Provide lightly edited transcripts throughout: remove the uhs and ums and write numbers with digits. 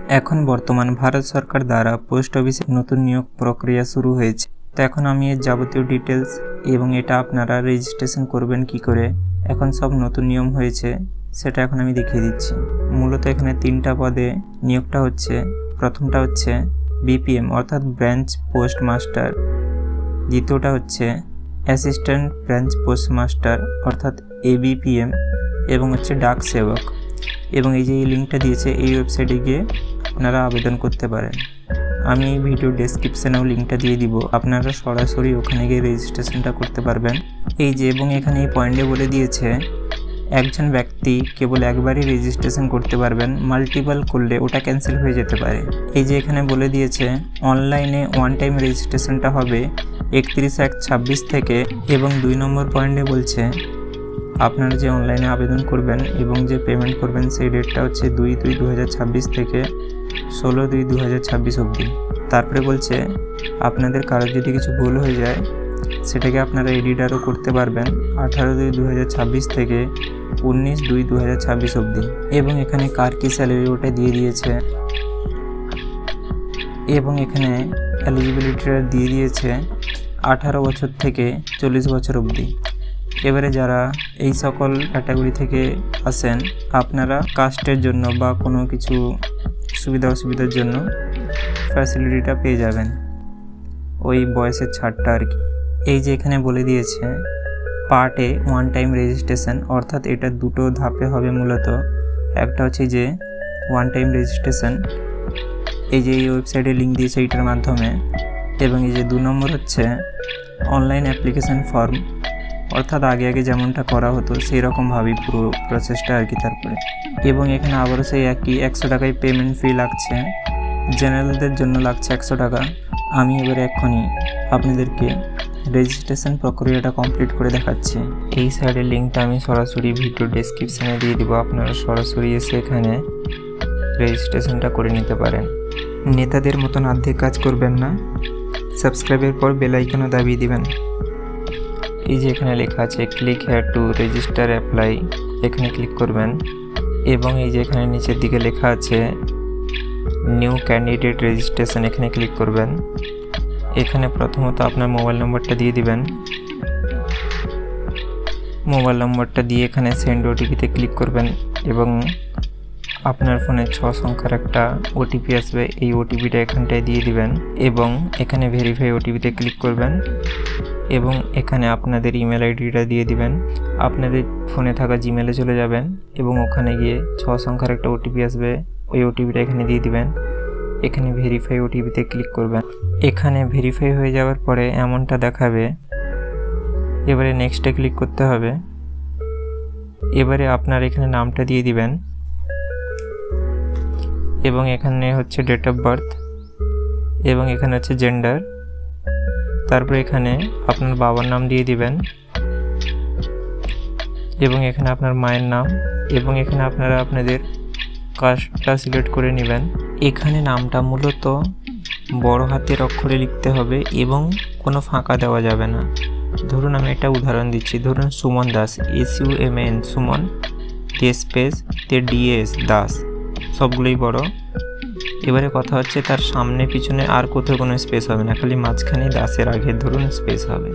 এখন বর্তমান ভারত সরকার দ্বারা পোস্ট অফিসে নতুন নিয়োগ প্রক্রিয়া শুরু হয়েছে। তো এখন আমি এর যাবতীয় ডিটেলস এবং এটা আপনারা রেজিস্ট্রেশন করবেন কি করে, এখন সব নতুন নিয়ম হয়েছে সেটা এখন আমি দেখিয়ে দিচ্ছি। মূলত এখানে 3টা পদে নিয়োগটা হচ্ছে। প্রথমটা হচ্ছে বিপিএম অর্থাৎ ব্রাঞ্চ পোস্ট মাস্টার, দ্বিতীয়টা হচ্ছে অ্যাসিস্ট্যান্ট ব্রাঞ্চ পোস্ট মাস্টার অর্থাৎ এবিপিএম, এবং হচ্ছে ডাক সেবক। এবং এই যে এই লিঙ্কটা দিয়েছে এই ওয়েবসাইটে গিয়ে আপনারা আবেদন করতে পারেন। আমি এই ভিডিও ডেসক্রিপশানেও লিঙ্কটা দিয়ে দিব, আপনারা সরাসরি ওখানে গিয়ে রেজিস্ট্রেশনটা করতে পারবেন। এই যে এবং এখানে এই পয়েন্টে বলে দিয়েছে একজন ব্যক্তি কেবল একবারই রেজিস্ট্রেশন করতে পারবেন, মাল্টিপল করলে ওটা ক্যান্সেল হয়ে যেতে পারে। এই যে এখানে বলে দিয়েছে অনলাইনে ওয়ান টাইম রেজিস্ট্রেশনটা হবে 31/1/26 থেকে, এবং 2 নম্বর পয়েন্টে বলছে আপনারা যে অনলাইনে আবেদন করবেন এবং যে পেমেন্ট করবেন সেই ডেটটা হচ্ছে 2/2/2026 থেকে 16/2/2026 অবধি। তারপরে বলছে আপনাদের কারোর যদি কিছু ভুল হয়ে যায় সেটাকে আপনারা এডিটারও করতে পারবেন 18/2/2026 থেকে 19/2/2026 অবধি। এবং এখানে কার কি স্যালারি ওটা দিয়ে দিয়েছে, এবং এখানে এলিজিবিলিটিটা দিয়ে দিয়েছে 18 বছর থেকে 40 বছর অবধি। এবারে যারা এই সকল ক্যাটাগরি থেকে আসেন আপনারা কাস্টের জন্য বা কোনো কিছু সুবিধা অসুবিধার জন্য ফ্যাসিলিটিটা পেয়ে যাবেন, ওই বয়সের ছাড়টা আর কি। এই যে এখানে বলে দিয়েছে পার্ট এ ওয়ান টাইম রেজিস্ট্রেশন, অর্থাৎ এটা 2টো ধাপে হবে মূলত। একটা হচ্ছে যে ওয়ান টাইম রেজিস্ট্রেশন, এই যে এই ওয়েবসাইটে লিঙ্ক দিয়েছে এইটার মাধ্যমে, এবং এই যে 2 নম্বর হচ্ছে অনলাইন অ্যাপ্লিকেশন ফর্ম, অর্থাৎ আগে যেমনটা করা হতো সেই রকমভাবেই পুরো প্রসেসটা আর কি। তারপরে এবং এখানে আবারও সেই একই 100 টাকায় পেমেন্ট ফি লাগছে, জেনারেলদের জন্য লাগছে 100 টাকা। আমি এবারে এক্ষুনি আপনাদেরকে রেজিস্ট্রেশন প্রক্রিয়াটা কমপ্লিট করে দেখাচ্ছি। এই সাইডের লিঙ্কটা আমি সরাসরি ভিডিও ডেসক্রিপশানে দিয়ে দিব, আপনারা সরাসরি এসে এখানে রেজিস্ট্রেশনটা করে নিতে পারেন। নেতাদের মতন অর্ধেক কাজ করবেন না, সাবস্ক্রাইবের পর বেল আইকনও দাবিয়ে দিবেন। এই যে এখানে লেখা আছে click here to register apply, এখানে ক্লিক করবেন। এবং এই যে এখানে নিচের দিকে লেখা আছে নিউ ক্যান্ডিডেট রেজিস্ট্রেশন, এখানে ক্লিক করবেন। এখানে প্রথমত আপনার মোবাইল নম্বরটা দিয়ে দিবেন, মোবাইল নম্বরটা দিয়ে এখানে সেন্ড ওটিপিতে ক্লিক করবেন, এবং আপনার ফোনে 6 সংখ্যার একটা ওটিপি আসবে, এই ওটিপিটা এখানটায় দিয়ে দিবেন, এবং এখানে ভেরিফাই ওটিপিতে ক্লিক করবেন, এবং এখানে আপনাদের ইমেল আইডিটা দিয়ে দিবেন। আপনাদের ফোনে থাকা জিমেলে চলে যাবেন এবং ওখানে গিয়ে 6 সংখ্যার একটা ওটিপি আসবে, ওই ওটিপিটা এখানে দিয়ে দিবেন। এখানে ভেরিফাই ওটিপিতে ক্লিক করবেন। এখানে ভেরিফাই হয়ে যাওয়ার পরে এমনটা দেখাবে, এবারে নেক্সটে ক্লিক করতে হবে। এবারে আপনার এখানে নামটা দিয়ে দিবেন, এবং এখানে হচ্ছে ডেট অফ বার্থ, এবং এখানে হচ্ছে জেন্ডার। তারপরে এখানে আপনার বাবার নাম দিয়ে দিবেন, এবং এখানে আপনার মায়ের নাম, এবং এখানে আপনারা আপনাদের কাস্টটা সিলেক্ট করে নেবেন। এখানে নামটা মূলত বড় হাতের অক্ষরে লিখতে হবে এবং কোনো ফাঁকা দেওয়া যাবে না। ধরুন আমি একটা উদাহরণ দিচ্ছি, ধরুন Suman Das, SUMN Suman, space DS Das, সবগুলোই বড়। এবারে কথা হচ্ছে তার সামনে পিছনে আর কোথাও কোনো স্পেস হবে না, খালি মাঝখানে দাসের আগে ধরুন স্পেস হবে।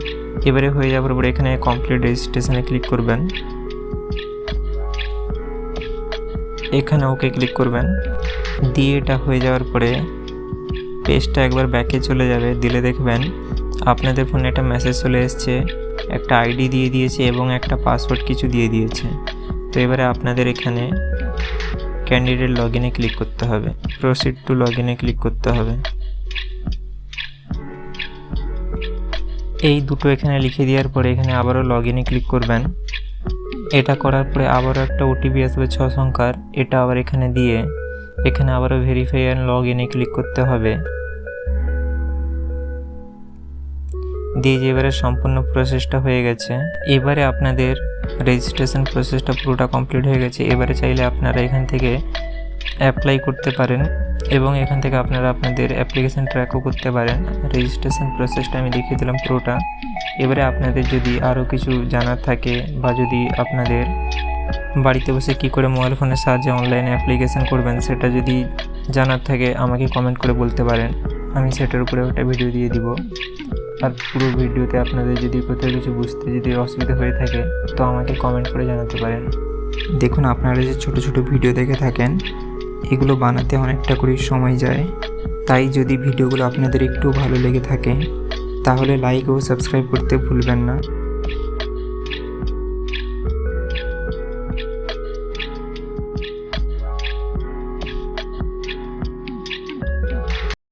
এবারে হয়ে যাওয়ার পরে এখানে কমপ্লিট রেজিস্ট্রেশনে ক্লিক করবেন, এখানে ওকে ক্লিক করবেন। দিয়ে এটা হয়ে যাওয়ার পরে পেজটা একবার ব্যাকে চলে যাবে, দিলে দেখবেন আপনাদের ফোনে একটা মেসেজ চলে এসছে, একটা আইডি দিয়ে দিয়েছে এবং একটা পাসওয়ার্ড কিছু দিয়ে দিয়েছে। তো এবারে আপনাদের এখানে ক্যান্ডিডেট লগইনে ক্লিক করতে হবে, প্রসিড টু লগইনে ক্লিক করতে হবে। এই দুটো এখানে লিখে দেওয়ার পরে এখানে আবারও লগইনে ক্লিক করবেন। এটা করার পরে আবারও একটা ওটিপি আসবে 6 সংখ্যার, এটা আবার এখানে দিয়ে এখানে আবারও ভেরিফাই অ্যান্ড লগইনে ক্লিক করতে হবে। দিয়ে যে এবারে সম্পূর্ণ প্রসেসটা হয়ে গেছে, এবারে আপনাদের রেজিস্ট্রেশন প্রসেসটা পুরোটা কমপ্লিট হয়ে গেছে। এবারে চাইলে আপনারা এখান থেকে অ্যাপ্লাই করতে পারেন এবং এখান থেকে আপনারা আপনাদের অ্যাপ্লিকেশন ট্র্যাকও করতে পারেন। রেজিস্ট্রেশন প্রসেসটা আমি দেখিয়ে দিলাম পুরোটা। এবারে আপনাদের যদি আরও কিছু জানার থাকে বা যদি আপনাদের বাড়িতে বসে কী করে মোবাইল ফোনের সাহায্যে অনলাইনে অ্যাপ্লিকেশন করবেন সেটা যদি জানার থাকে আমাকে কমেন্ট করে বলতে পারেন, আমি সেটার উপরে একটা ভিডিও দিয়ে দিব। আর পুরো ভিডিওতে আপনাদের যদি কোথাও কিছু বুঝতে যদি অসুবিধা হয়ে থাকে তো আমাকে কমেন্ট করে জানাতে পারেন। দেখুন, আপনারা যে ছোট ছোট ভিডিও দেখে থাকেন এগুলো বানাতে অনেকটা করে সময় যায়, তাই যদি ভিডিওগুলো আপনাদের একটু ভালো লেগে থাকে তাহলে লাইক ও সাবস্ক্রাইব করতে ভুলবেন না।